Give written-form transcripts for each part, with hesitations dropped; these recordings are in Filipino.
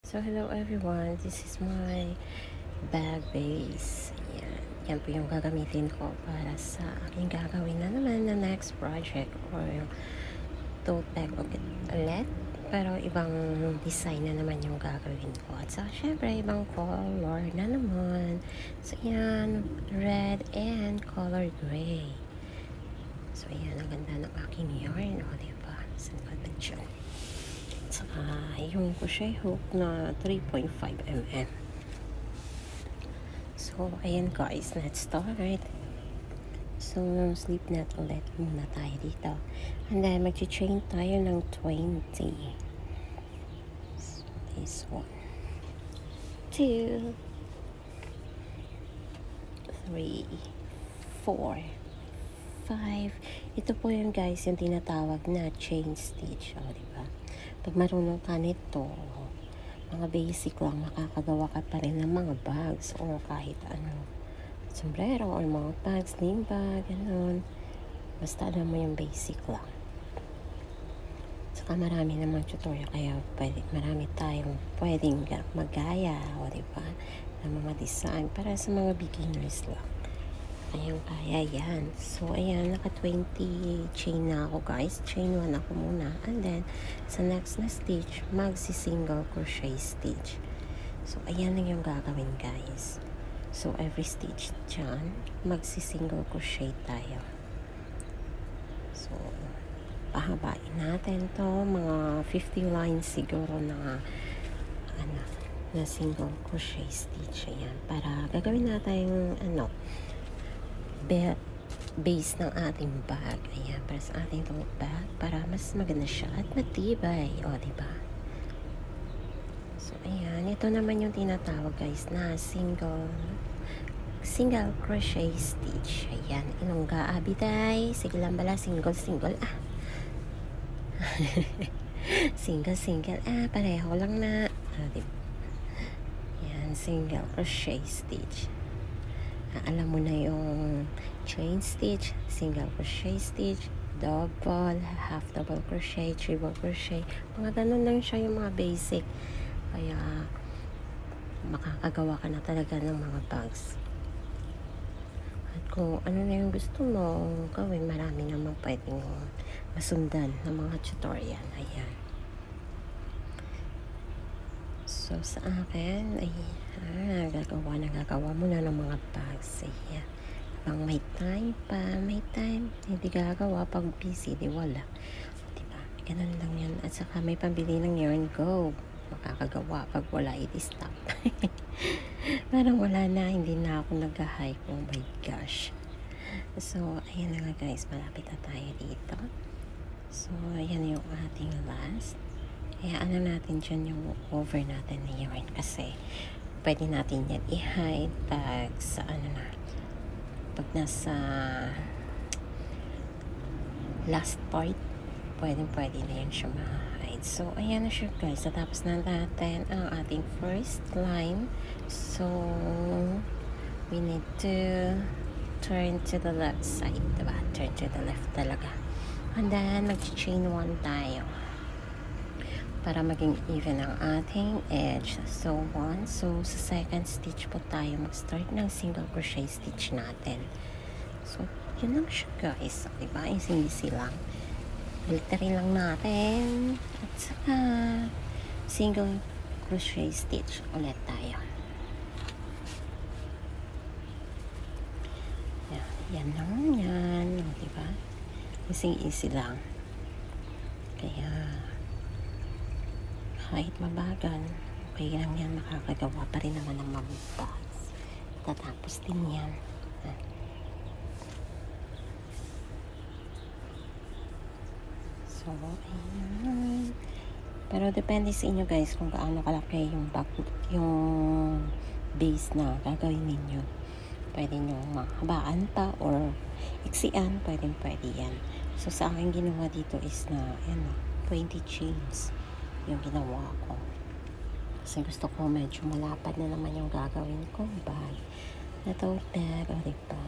So, hello everyone. This is my bag base. Yan. Yan po yung gagamitin ko para sa aking gagawin na naman na next project or yung tote bag ulit. Pero ibang design na naman yung gagawin ko. At saka syempre, ibang color na naman. So, yan. Red and color gray. So, ayan. Ang ganda ng aking yarn. O, diba? Saan ba siya? Saka yung crochet hook na 3.5 mm. So, ayan guys, let's start. So, slip knot ulit muna tayo dito. And then, mag-chain tayo ng 20. So, this 1, 2, 3, 4, 5. Ito po yung guys, yung tinatawag na chain stitch. O, diba? Pag marunong ka nito, mga basic lang, makakagawa ka pa rin ng mga bags or kahit ano, sombrero or mga bags, sling bag, gano'n. Basta alam mo yung basic lang. Saka marami namang tutorial, kaya marami tayong pwedeng magaya, o diba, ng mga design para sa mga beginners lang. Kaya yan. So, ayan, naka 20 chain na ako guys. Chain 1 ako muna. And then, sa next na stitch, magsi-single crochet stitch. So, ayan lang yung gagawin guys. So, every stitch dyan, magsi-single crochet tayo. So, pahabain natin to mga 50 lines siguro na single crochet stitch. Ayan, para gagawin natin base ng ating bag. Ayan, para sa ating tote bag, para mas maganda siya at matibay. O, diba? So, ayan. Ito naman yung tinatawag, guys, na single crochet stitch. Ayan. Inungga, abiday. Sige lang bala. Single. single. Pareho lang na. Diba? Ayan, single crochet stitch. Alam mo na yung chain stitch, single crochet stitch, double, half double crochet, triple crochet. Mga ganun lang siya yung mga basic. Kaya makakagawa ka na talaga ng mga bags. At kung ano na yung gusto mo gawin, marami namang pwedeng masundan ng mga tutorial. Ayan. So, sa akin, ay gagawa muna ng mga bags. Ayan. Pang may time, hindi gagawa. Pag busy, di wala. Diba? Ganun lang yan. At saka may pambili ng yarn, go. Makakagawa. Pag wala, i-stop. Parang wala na, hindi na ako nag-hype. Oh my gosh. So, ayan na nga guys. Malapit na tayo dito. So, ayan yung ating last. Kaya ano natin dyan yung over natin na yarn kasi pwede natin yan i-hide pag sa pag nasa last part, pwede na yan siya ma-hide. So, ayan na siya guys. Natapos na natin ang ating first line. So, we need to turn to the left side, diba? Turn to the left talaga. And then, mag-chain 1 tayo para maging even ang ating edge. So, 1. So, sa second stitch po tayo mag-start ng single crochet stitch natin. So, yun lang siya guys. Diba? Easy lang. Filterin lang natin. At saka, single crochet stitch ulit tayo. Yan lang yan. Diba? Easy lang. Kaya, kahit mabagal, okay lang yan, makakagawa pa rin naman ng mga bags. Tatapos din yan. So, ayan. Pero depende sa inyo guys kung gaano kalaki yung bag, yung base na gagawin ninyo. Pwede nyo mahabaan pa or iksian, pwede yan. So, sa akin ginawa dito is na, 20 chains yung ginawa ko. Kasi gusto ko medyo malapad na naman yung gagawin ko bag. Na tote bag, o diba?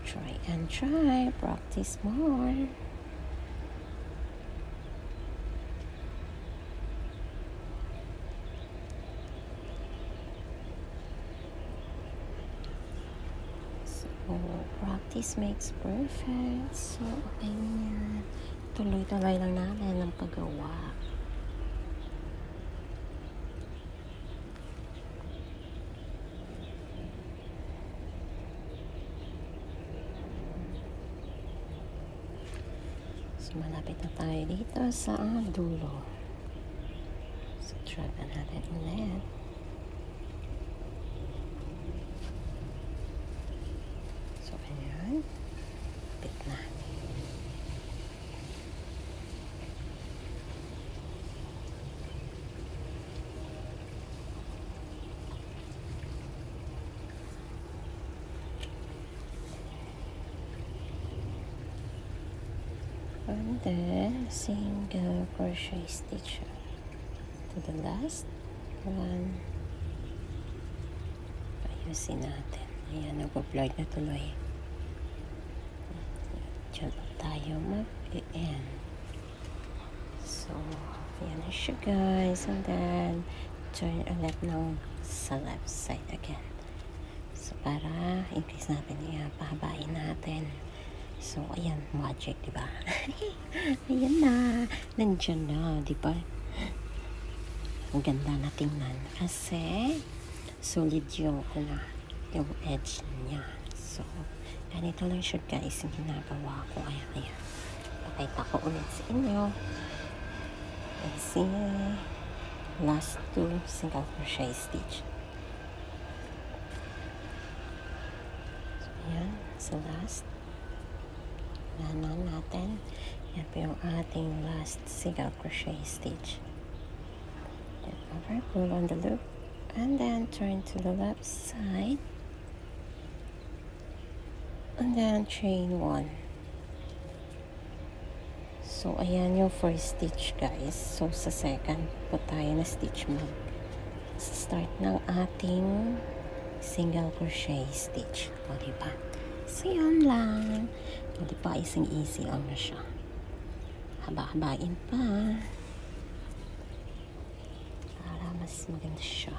Try and try. Practice more. practice makes perfect. So, okay na. Tuloy-tuloy lang namin ang paggawa. So, malapit na tayo dito sa dulo. So, try na natin ulit. So, ayan. Lapit na. And then, single crochet stitch to the last one. Ayusin natin. Ayan, nag-blurred na tuloy. Diyan pa tayo mag-end. So, ayan na siya guys. And then, turn ulit ng sa left side again. So, para increase natin yan, pahabain natin. So, ayan, magic, diba? Ayan na. Nandiyan na, diba? Ang ganda na tingnan. Kasi, solid yung, yung edge niya. So, ganito lang siya, guys, yung ginagawa ko. Ayan. Pakita ko ulit sa inyo. And see, last 2 single crochet stitch. So, ayan, sa last. Nanan natin. Yan po yung ating last single crochet stitch. Then over, pull on the loop, and then turn to the left side, and then chain 1. So, ayan yung first stitch, guys. So, sa second po tayo na stitch start ng ating single crochet stitch. O, diba? So, yun lang. O, diba? Easy lang na siya. Haba-habain pa. Para mas maganda siya.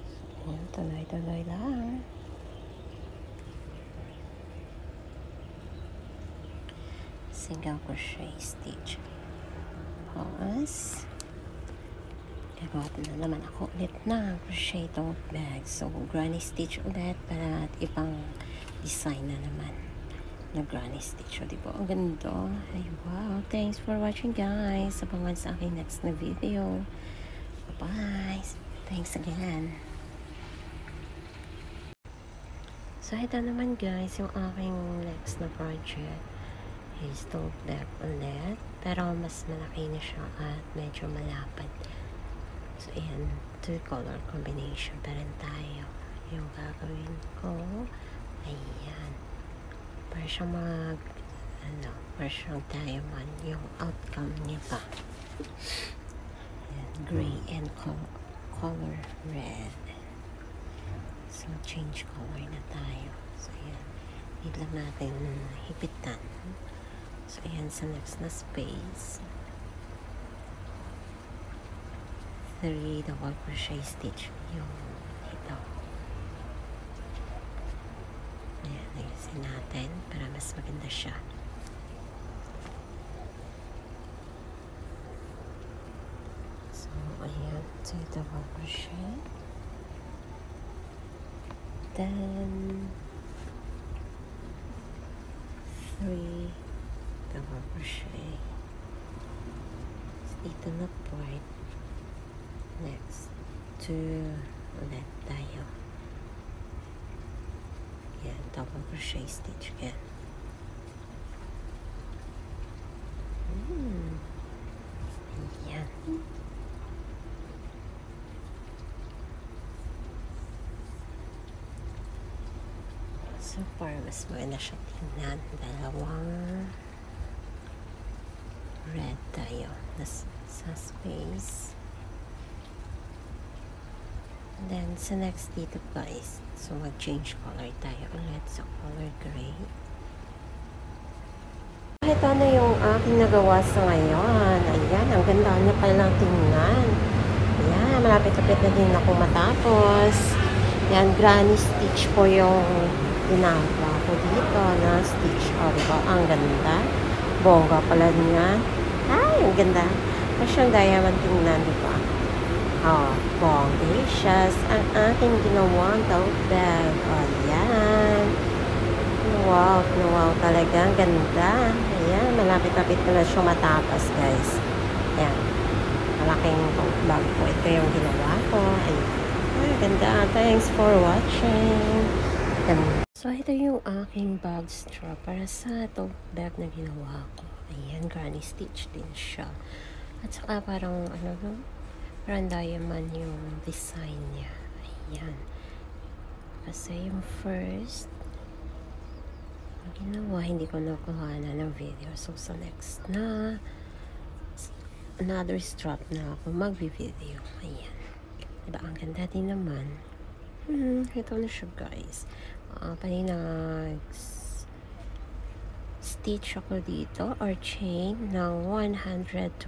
So, yan. Tuloy-tuloy lang. Single crochet stitch. Pause. Gagawa na naman ako ulit na crochet tote bag. So, granny stitch ulit para at ibang design na naman na granny stitch. So, diba? Ang ganda. Ay, wow. Thanks for watching, guys. Abangan sa aking next na video. Bye-bye. Thanks again. So, ito naman, guys, yung aking next na project is tote bag ulit. Pero, mas malaki na siya at medyo malapad. So, ayan, 2 color combination pa rin tayo. Yung gagawin ko, ayan. Para siyang para siyang diamond. Yung outcome niya pa. Ayan, gray and color red. So, change color na tayo. So, ayan. Need lang natin hipitan. So, ayan, sa next na space. 3 double crochet stitch yung ito. Ayan, ayusin natin para mas maganda siya. So, ayan, 2 double crochet. Then 3 double crochet. Dito na part. Next, 2 ulit tayo. Yan, double crochet stitch again. Yan. So far, mas maganda siya tingnan. Dalawang red tayo sa space. Then, sa next dito guys, so mag-change color tayo ulit sa color gray. Ito na yung aking nagawa sa ngayon. Ayan, ang ganda niya palang tingnan. Ayan, malapit-lapit na din ako matapos. Ayan, granny stitch po yung ginagawa ko dito na stitch. O, diba? Ang ganda. Bongga pala niya. Ay, ang ganda. Siyang diamond tingnan, diba? Oh, bongacious ang aking ginawang tote bag. Oh, yan. Wow, wow talaga. Ang ganda. Ayan, malapit-lapit na siya matapos, guys. Ayan. Malaking tote bag po. Ito yung ginawa ko. Ayan. Ay, ganda. Thanks for watching. Ayan. So, ito yung aking bag strap para sa tote bag na ginawa ko. Ayan, granny stitch din siya. At saka parang, parang diamond yung design niya. Ayan. Kasi yung first ginawa, hindi ko nakuha na ng video. So, sa next na another strap na ako mag-video. Ayan. Diba? Ang ganda din naman. Ito na siya, guys. Paninag stitch ako dito or chain ng 120.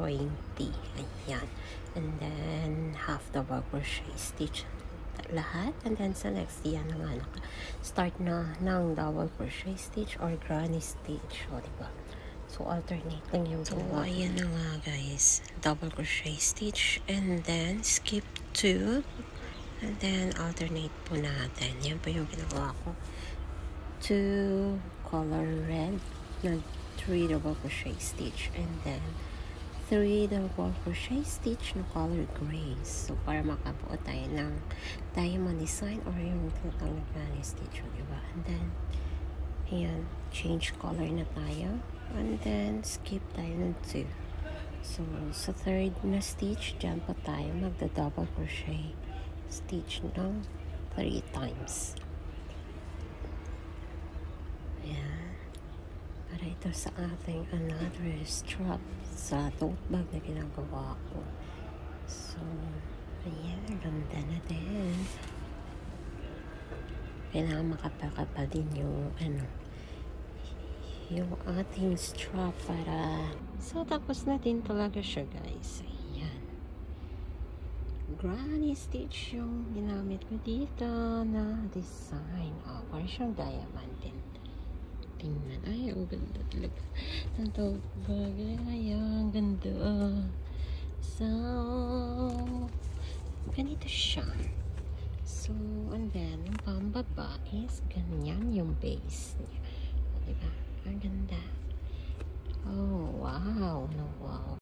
Ayan. And then, half double crochet stitch lahat. And then, sa next, yan naman. Start na ng double crochet stitch or granny stitch. O, diba? So, alternate lang yung ginawa. So, ayan na nga, guys. Double crochet stitch. And then, skip 2. And then, alternate po natin. Yan po yung ginawa ko. 2 color red. 3 double crochet stitch. And then, 3 double crochet stitch na color gray. So, para makabuo tayo ng diamond design or yung tinatawag na granny stitch. Diba? And then, ayan, change color na tayo. And then, skip tayo ng 2. So, sa third na stitch, dyan pa tayo magda-double crochet stitch ng 3 times. Ayan. Para ito sa ating another strap sa tote bag na ginagawa ko. So, ayan, ganda na din. Kailangan makapal-kapal din yung yung ating strap para tapos na din talaga siya, guys. Ayan. Granny stitch yung ginamit ko dito na design. Parang siyang diamond din. Tingnan. Ay, ang ganda talaga. Ang tote bag. Ay, ang ganda. So, ganito siya. So, and then, yung pambaba is ganyan yung base niya. Diba? Ang ganda.